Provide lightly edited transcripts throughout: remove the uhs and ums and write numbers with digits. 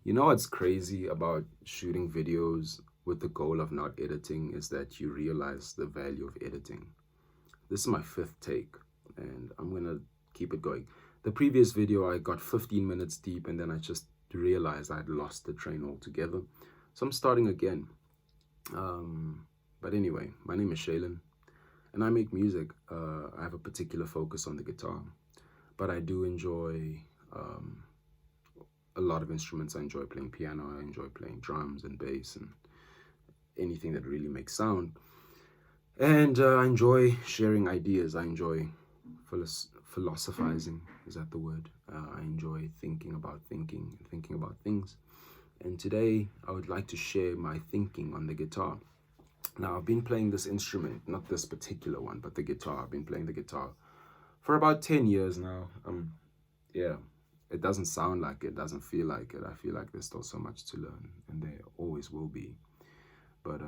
You know what's crazy about shooting videos with the goal of not editing is that you realize the value of editing. This is my fifth take, and I'm gonna keep it going. The previous video, I got 15 minutes deep, and then I just realized I'd lost the train altogether. So I'm starting again. But anyway, my name is Shaylin, and I make music. I have a particular focus on the guitar, but I do enjoy a lot of instruments. I enjoy playing piano, I enjoy playing drums and bass and anything that really makes sound. And I enjoy sharing ideas. I enjoy philosophizing. Is that the word? I enjoy thinking about things. And today I would like to share my thinking on the guitar. Now, I've been playing this instrument, not this particular one, but the guitar. I've been playing the guitar for about 10 years now. Yeah, it doesn't sound like it, doesn't feel like it. I feel like there's still so much to learn, and there always will be. But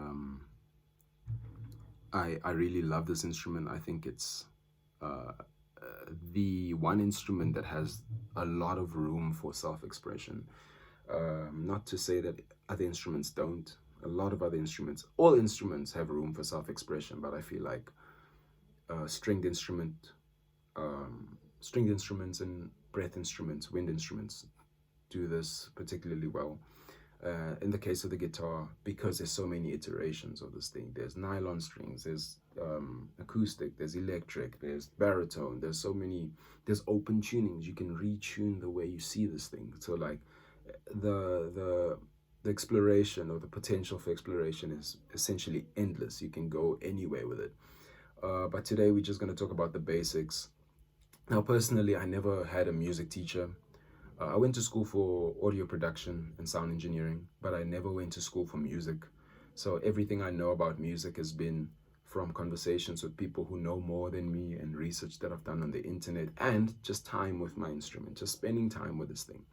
I really love this instrument. I think it's the one instrument that has a lot of room for self-expression. Not to say that other instruments don't. A lot of other instruments, all instruments have room for self-expression, but I feel like stringed instruments and breath instruments, wind instruments do this particularly well. In the case of the guitar, because there's so many iterations of this thing. There's nylon strings, there's acoustic, there's electric, there's baritone, there's open tunings. You can retune the way you see this thing. So like the exploration, or the potential for exploration, is essentially endless. You can go anywhere with it. But today we're just going to talk about the basics. Now, personally, I never had a music teacher. I went to school for audio production and sound engineering, but I never went to school for music. So everything I know about music has been from conversations with people who know more than me, and research that I've done on the internet, and just time with my instrument, just spending time with this thing,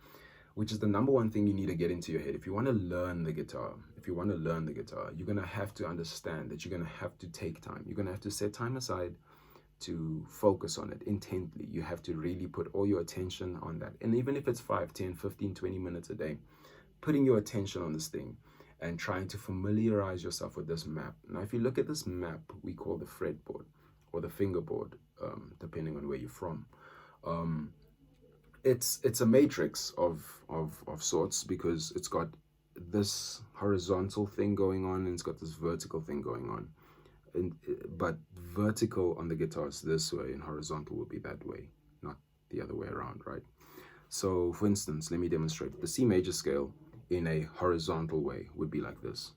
which is the number one thing you need to get into your head. If you want to learn the guitar, you're going to have to understand that you're going to have to take time. You're going to have to set time aside to focus on it intently. You have to really put all your attention on that. And even if it's 5, 10, 15, 20 minutes a day, putting your attention on this thing and trying to familiarize yourself with this map. Now, if you look at this map, we call the fretboard or the fingerboard, depending on where you're from. It's a matrix of sorts, because it's got this horizontal thing going on and it's got this vertical thing going on. But vertical on the guitar is this way and horizontal will be that way, not the other way around, right? So for instance, let me demonstrate. The C major scale in a horizontal way would be like this.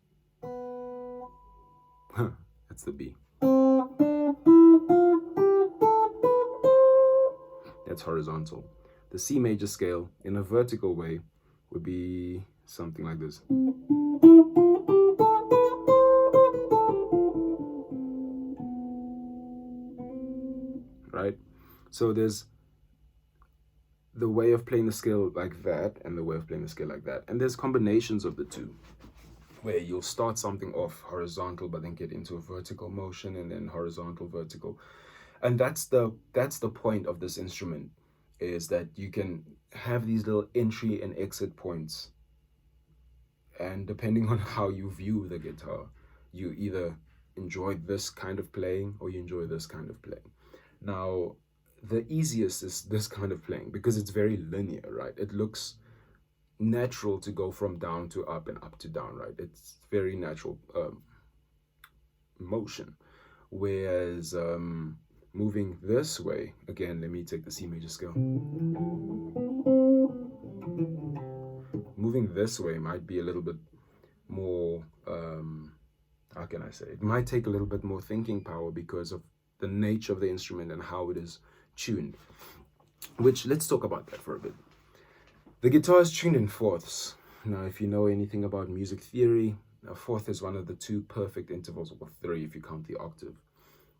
That's the B. That's horizontal. The C major scale in a vertical way would be something like this. Right? So there's the way of playing the scale like that and the way of playing the scale like that. And there's combinations of the two, where you'll start something off horizontal but then get into a vertical motion, and then horizontal, vertical. And that's the point of this instrument, is that you can have these little entry and exit points, and depending on how you view the guitar, you either enjoy this kind of playing or you enjoy this kind of playing. Now, the easiest is this kind of playing, because it's very linear, right? It looks natural to go from down to up and up to down, right? It's very natural motion. Whereas moving this way, again, let me take the C major scale. Moving this way might be a little bit more, how can I say? It might take a little bit more thinking power because of the nature of the instrument and how it is tuned. Which, let's talk about that for a bit. The guitar is tuned in fourths. Now, if you know anything about music theory, a fourth is one of the two perfect intervals, or three if you count the octave.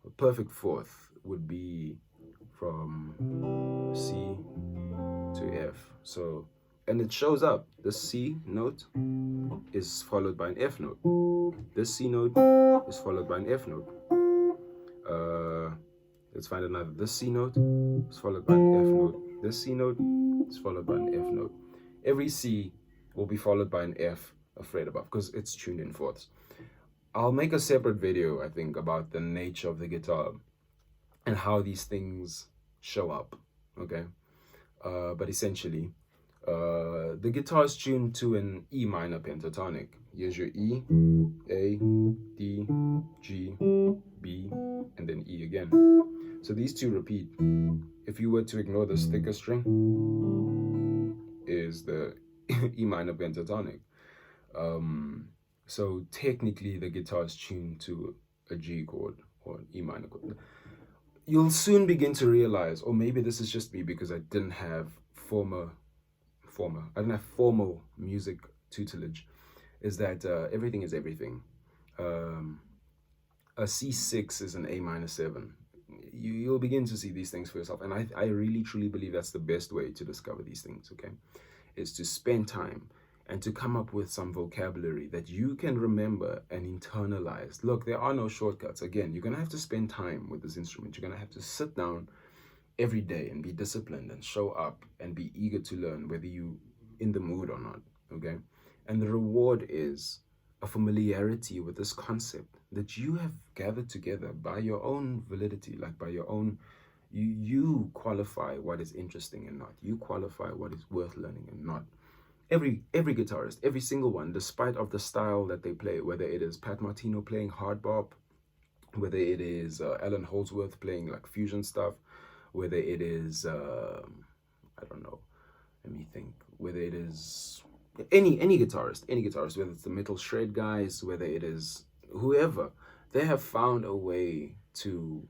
A perfect fourth would be from C to F. So, and it shows up. The C note is followed by an F note. This C note is followed by an F note. Let's find another. This C note is followed by an F note. This C note is followed by an F note. Every C will be followed by an F, a fret above, because it's tuned in fourths. I'll make a separate video, I think, about the nature of the guitar and how these things show up, okay? But essentially, the guitar is tuned to an E minor pentatonic. Here's your E, A, D, G, B, and then E again. So these two repeat. If you were to ignore this thicker string, is the E minor pentatonic. So technically the guitar is tuned to a G chord or an E minor chord. You'll soon begin to realize, or maybe this is just me because I didn't have formal music tutelage, is that everything is everything. A C6 is an A minor 7. You'll begin to see these things for yourself. And I really, truly believe that's the best way to discover these things, okay? Is to spend time and to come up with some vocabulary that you can remember and internalize. Look, there are no shortcuts. Again, you're going to have to spend time with this instrument. You're going to have to sit down every day and be disciplined and show up and be eager to learn, whether you in the mood or not, okay? And the reward is a familiarity with this concept that you have gathered together by your own validity, like by your own, you qualify what is interesting and not. You qualify what is worth learning and not. Every guitarist, every single one, despite of the style that they play, whether it is Pat Martino playing hard bop, whether it is Alan Holdsworth playing like fusion stuff, whether it is, I don't know, let me think, whether it is any guitarist, whether it's the metal shred guys, whether it is whoever, they have found a way to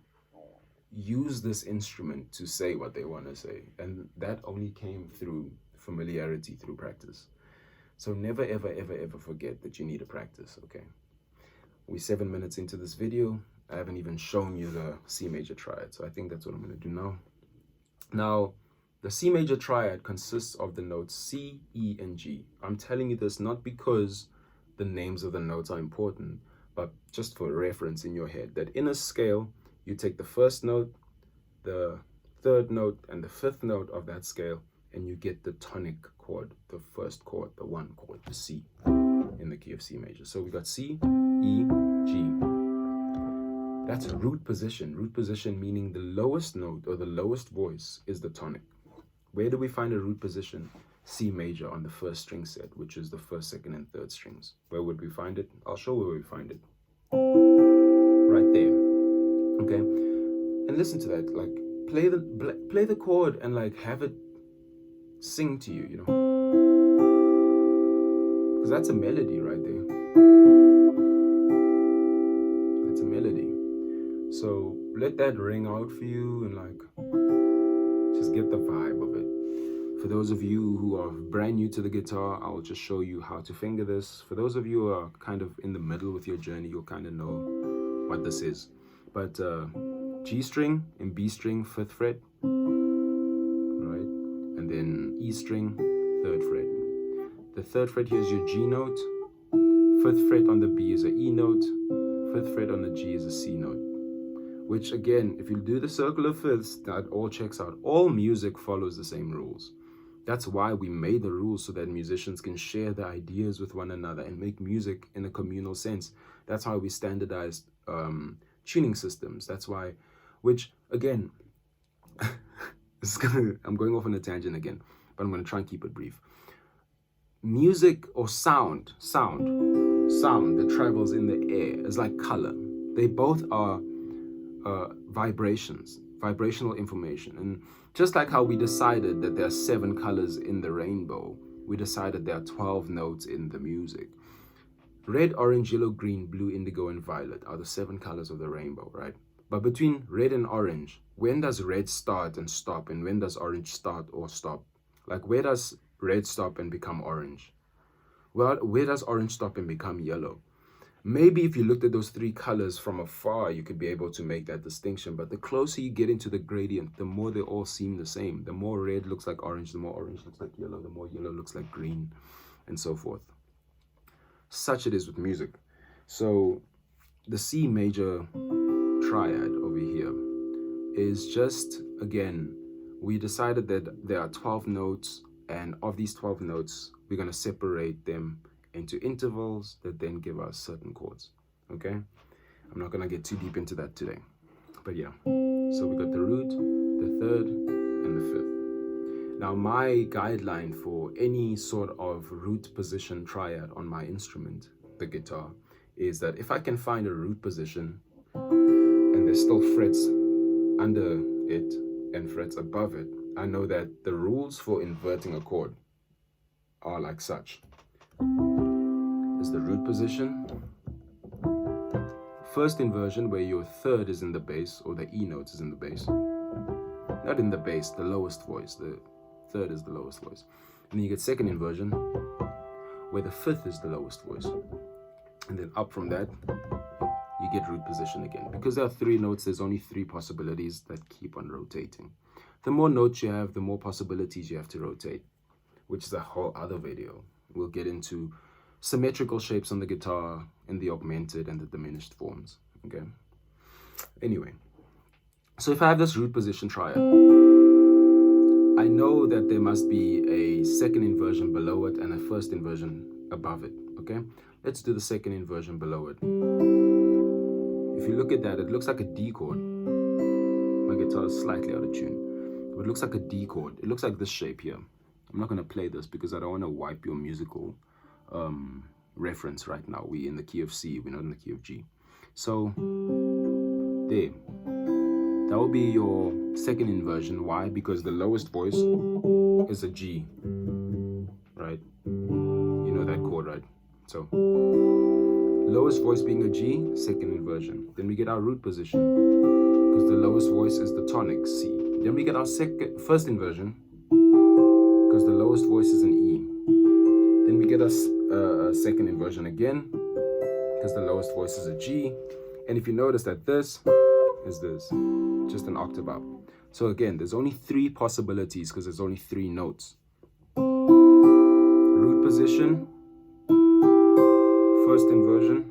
use this instrument to say what they want to say. And that only came through familiarity, through practice. So never, ever, ever, ever forget that you need a practice, okay? We're 7 minutes into this video. I haven't even shown you the C major triad, so I think that's what I'm going to do now. Now, the C major triad consists of the notes C, E, and G. I'm telling you this not because the names of the notes are important, but just for reference in your head, that in a scale, you take the first note, the third note, and the fifth note of that scale, and you get the tonic chord, the first chord, the one chord, the C, in the key of C major. So we got C, E, G. That's a root position. Root position meaning the lowest note or the lowest voice is the tonic. Where do we find a root position? C major on the first string set, which is the first, second, and third strings. Where would we find it? I'll show where we find it. Right there. Okay? And listen to that. Like, play the chord and like have it sing to you, you know? Because that's a melody right there. That's a melody. So let that ring out for you and like just get the vibe of it. For those of you who are brand new to the guitar, I'll just show you how to finger this. For those of you who are kind of in the middle with your journey, you'll kind of know what this is. But G string and B string, 5th fret, right? And then E string, 3rd fret. The 3rd fret here is your G note. 5th fret on the B is an E note. 5th fret on the G is a C note. Which again, if you do the circle of fifths, that all checks out. All music follows the same rules. That's why we made the rules, so that musicians can share their ideas with one another and make music in a communal sense. That's how we standardized tuning systems. That's why, which again, I'm going off on a tangent again, but I'm going to try and keep it brief. Music or sound that travels in the air is like color. They both are vibrational information. And just like how we decided that there are 7 colors in the rainbow, we decided there are 12 notes in the music. Red, orange, yellow, green, blue, indigo, and violet are the 7 colors of the rainbow, right? But between red and orange, when does red start and stop, and when does orange start or stop? Like, where does red stop and become orange? Well, where does orange stop and become yellow? Maybe if you looked at those 3 colors from afar, you could be able to make that distinction. But the closer you get into the gradient, the more they all seem the same. The more red looks like orange, the more orange looks like yellow, the more yellow looks like green, and so forth. Such it is with music. So the C major triad over here is just, again, we decided that there are 12 notes, and of these 12 notes, we're going to separate them into intervals that then give us certain chords. Okay, I'm not going to get too deep into that today, but yeah. So we got the root, the third, and the fifth. Now my guideline for any sort of root position triad on my instrument, the guitar, is that if I can find a root position and there's still frets under it and frets above it, I know that the rules for inverting a chord are like such. Is the root position, first inversion where your third is in the bass, or the E note is in the bass. Not in the bass, the lowest voice. The third is the lowest voice. And then you get second inversion where the fifth is the lowest voice. And then up from that, you get root position again. Because there are three notes, there's only three possibilities that keep on rotating. The more notes you have, the more possibilities you have to rotate, which is a whole other video. We'll get into symmetrical shapes on the guitar in the augmented and the diminished forms. Okay. Anyway, so if I have this root position triad, I know that there must be a second inversion below it and a first inversion above it. Okay, let's do the second inversion below it. If you look at that, it looks like a D chord. My guitar is slightly out of tune, but it looks like a D chord. It looks like this shape here. I'm not going to play this because I don't want to wipe your musical reference right now. We're in the key of C, we're not in the key of G. So there, that will be your second inversion. Why? Because the lowest voice is a G, right? You know that chord, right? So lowest voice being a G, second inversion. Then we get our root position because the lowest voice is the tonic C. Then we get our first inversion because the lowest voice is an E. Then we get a second inversion again because the lowest voice is a G. And if you notice that this is this, just an octave up. So again, there's only three possibilities because there's only three notes. Root position, first inversion,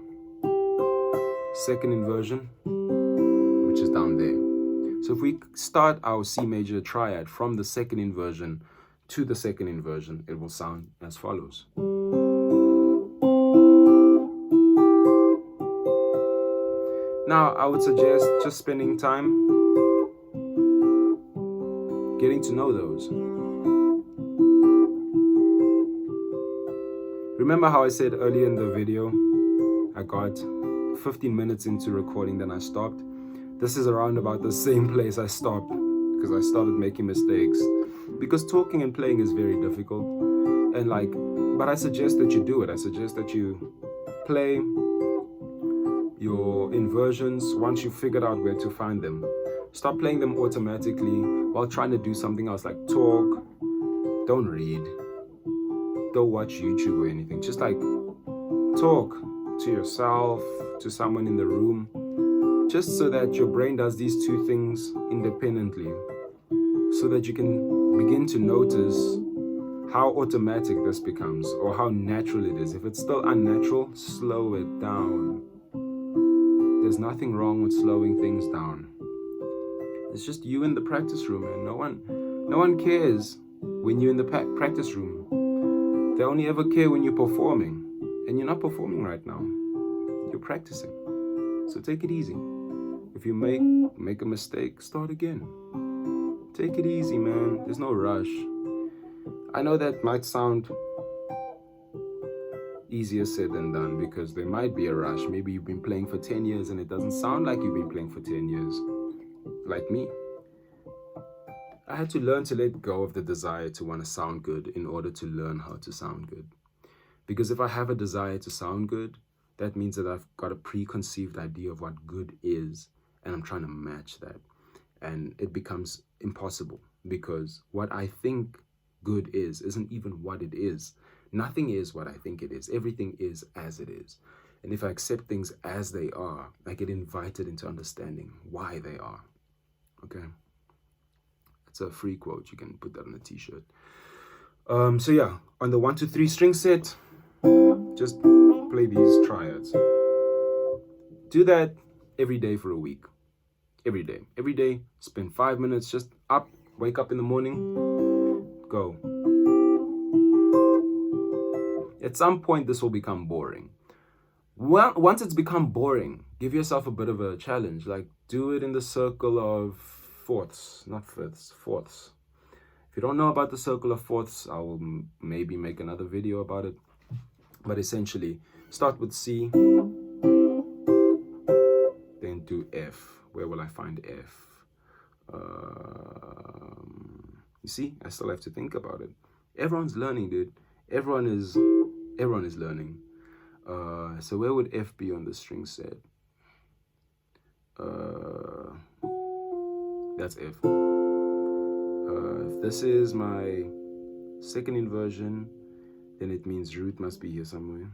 second inversion, which is down there. So if we start our C major triad from the second inversion to the second inversion, it will sound as follows. Now, I would suggest just spending time getting to know those. Remember how I said earlier in the video, I got 15 minutes into recording, then I stopped. This is around about the same place I stopped because I started making mistakes. Because talking and playing is very difficult. And but I suggest that you do it. I suggest that you play your inversions once you've figured out where to find them. Stop playing them automatically while trying to do something else, like talk. Don't read. Don't watch YouTube or anything. Just talk to yourself, to someone in the room, just so that your brain does these two things independently, so that you can begin to notice how automatic this becomes or how natural it is. If it's still unnatural, slow it down. There's nothing wrong with slowing things down. It's just you in the practice room, and no one cares when you're in the practice room. They only ever care when you're performing, and you're not performing right now. You're practicing. So take it easy. If you make a mistake, start again. Take it easy, man. There's no rush. I know that might sound easier said than done because there might be a rush. Maybe you've been playing for 10 years and it doesn't sound like you've been playing for 10 years. Like me. I had to learn to let go of the desire to want to sound good in order to learn how to sound good. Because if I have a desire to sound good, that means that I've got a preconceived idea of what good is, and I'm trying to match that. And it becomes impossible because what I think good isn't even what it is. Nothing is what I think it is. Everything is as it is. And if I accept things as they are, I get invited into understanding why they are. Okay? It's a free quote. You can put that on a t-shirt. So yeah, on the 1, 2, 3 string set, just play these triads. Do that every day for a week. Every day. Every day, spend 5 minutes just wake up in the morning, go. At some point, this will become boring. Well, once it's become boring, give yourself a bit of a challenge. Like, do it in the circle of fourths, not fifths, fourths. If you don't know about the circle of fourths, I will maybe make another video about it. But essentially, start with C, then do F. Where will I find F? You see, I still have to think about it. Everyone's learning, dude. Everyone is learning. So where would F be on the string set? That's F. If this is my second inversion, then it means root must be here somewhere.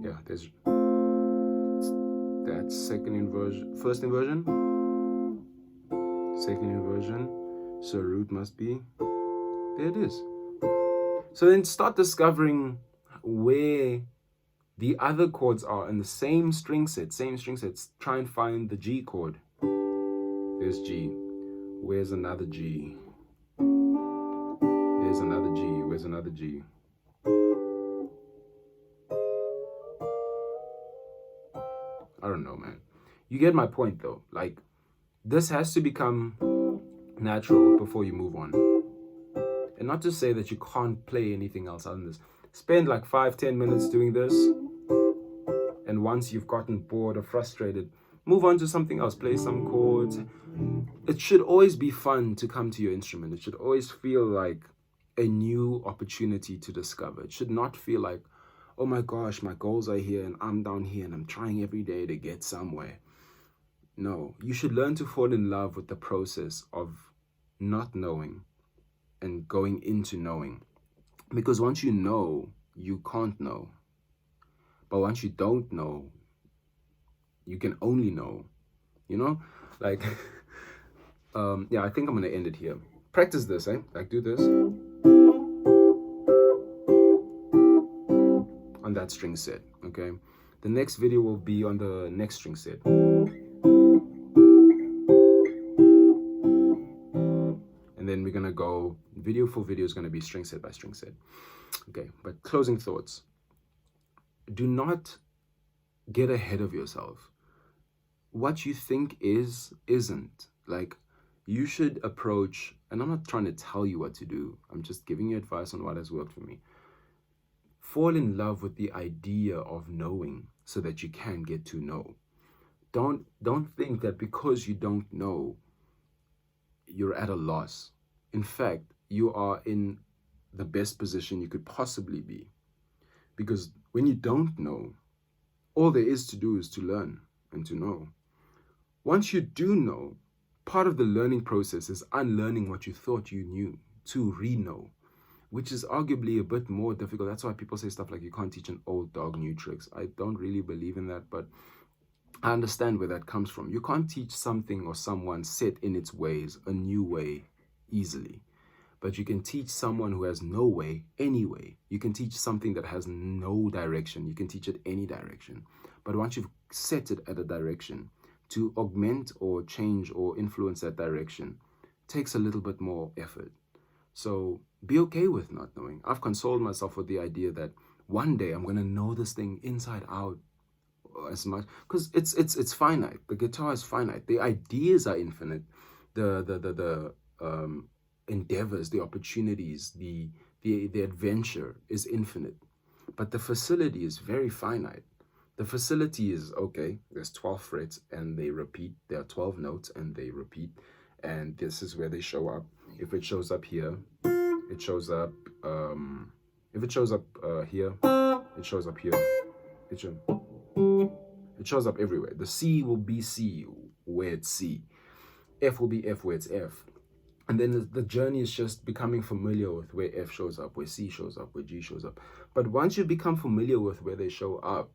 Yeah, there's that's second inversion, first inversion, second inversion. So root must be, there it is. So then start discovering where the other chords are in the same string set, Try and find the G chord. There's G. Where's another G? There's another G. Where's another G? I don't know, man. You get my point, though. Like, this has to become natural before you move on. And not to say that you can't play anything else other than this. Spend like 5-10 minutes doing this. And once you've gotten bored or frustrated, move on to something else. Play some chords. It should always be fun to come to your instrument. It should always feel like a new opportunity to discover. It should not feel like, oh my gosh, my goals are here and I'm down here and I'm trying every day to get somewhere. No, you should learn to fall in love with the process of not knowing and going into knowing. Because once you know, you can't know. But once you don't know, you can only know, you know? Like, yeah, I think I'm going to end it here. Practice this, eh? Like, do this on that string set, okay? The next video will be on the next string set. And then we're going to go, video for video is going to be string set by string set. Okay, but closing thoughts. Do not get ahead of yourself. What you think is, isn't. Like, you should approach, and I'm not trying to tell you what to do. I'm just giving you advice on what has worked for me. Fall in love with the idea of knowing so that you can get to know. Don't think that because you don't know, you're at a loss. In fact, you are in the best position you could possibly be. Because when you don't know, all there is to do is to learn and to know. Once you do know, part of the learning process is unlearning what you thought you knew to re-know, which is arguably a bit more difficult. That's why people say stuff like you can't teach an old dog new tricks. I don't really believe in that, but I understand where that comes from. You can't teach something or someone set in its ways a new way easily. But you can teach someone who has no way, any way. You can teach something that has no direction. You can teach it any direction. But once you've set it at a direction, to augment or change or influence that direction takes a little bit more effort. So be okay with not knowing. I've consoled myself with the idea that one day I'm going to know this thing inside out as much, because it's finite. The guitar is finite. The ideas are infinite. The endeavors, the opportunities, the adventure is infinite, but the facility is very finite. The facility is, okay, there's 12 frets and they repeat. There are 12 notes and they repeat, and this is where they show up. If it shows up here, it shows up. If it shows up here, it shows up here. It shows up everywhere. The C will be C where it's C. F will be F where it's F. And then the journey is just becoming familiar with where F shows up, where C shows up, where G shows up. But once you become familiar with where they show up,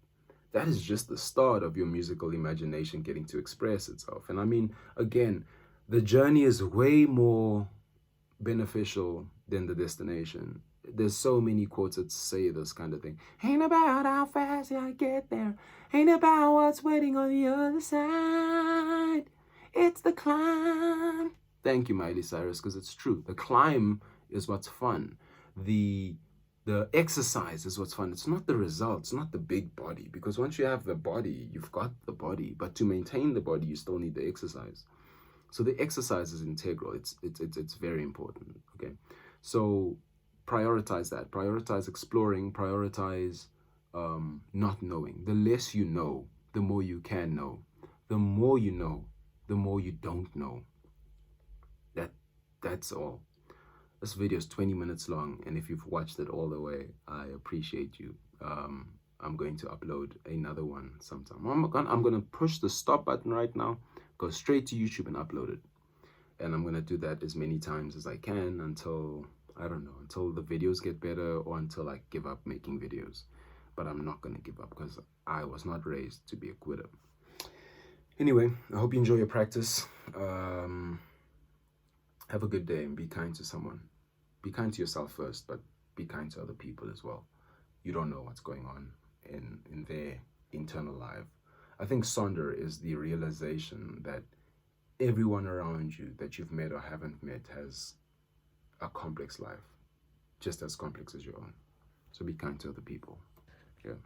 that is just the start of your musical imagination getting to express itself. And I mean, again, the journey is way more beneficial than the destination. There's so many quotes that say this kind of thing. Ain't about how fast I get there. Ain't about what's waiting on the other side. It's the climb. Thank you, Miley Cyrus, because it's true. The climb is what's fun. The exercise is what's fun. It's not the results, not the big body, because once you have the body, you've got the body. But to maintain the body, you still need the exercise. So the exercise is integral. It's very important. Okay, so prioritize that. Prioritize exploring. Prioritize not knowing. The less you know, the more you can know. The more you know, the more you don't know. That's all. This video is 20 minutes long, and if you've watched it all the way, I appreciate you. I'm going to upload another one sometime. I'm gonna push the stop button right now, go straight to YouTube and upload it. And I'm gonna do that as many times as I can until, I don't know, until the videos get better or until I give up making videos. But I'm not gonna give up because I was not raised to be a quitter. Anyway, I hope you enjoy your practice. Have a good day and be kind to someone. Be kind to yourself first, but be kind to other people as well. You don't know what's going on in their internal life. I think Sonder is the realization that everyone around you that you've met or haven't met has a complex life, just as complex as your own. So be kind to other people. Yeah.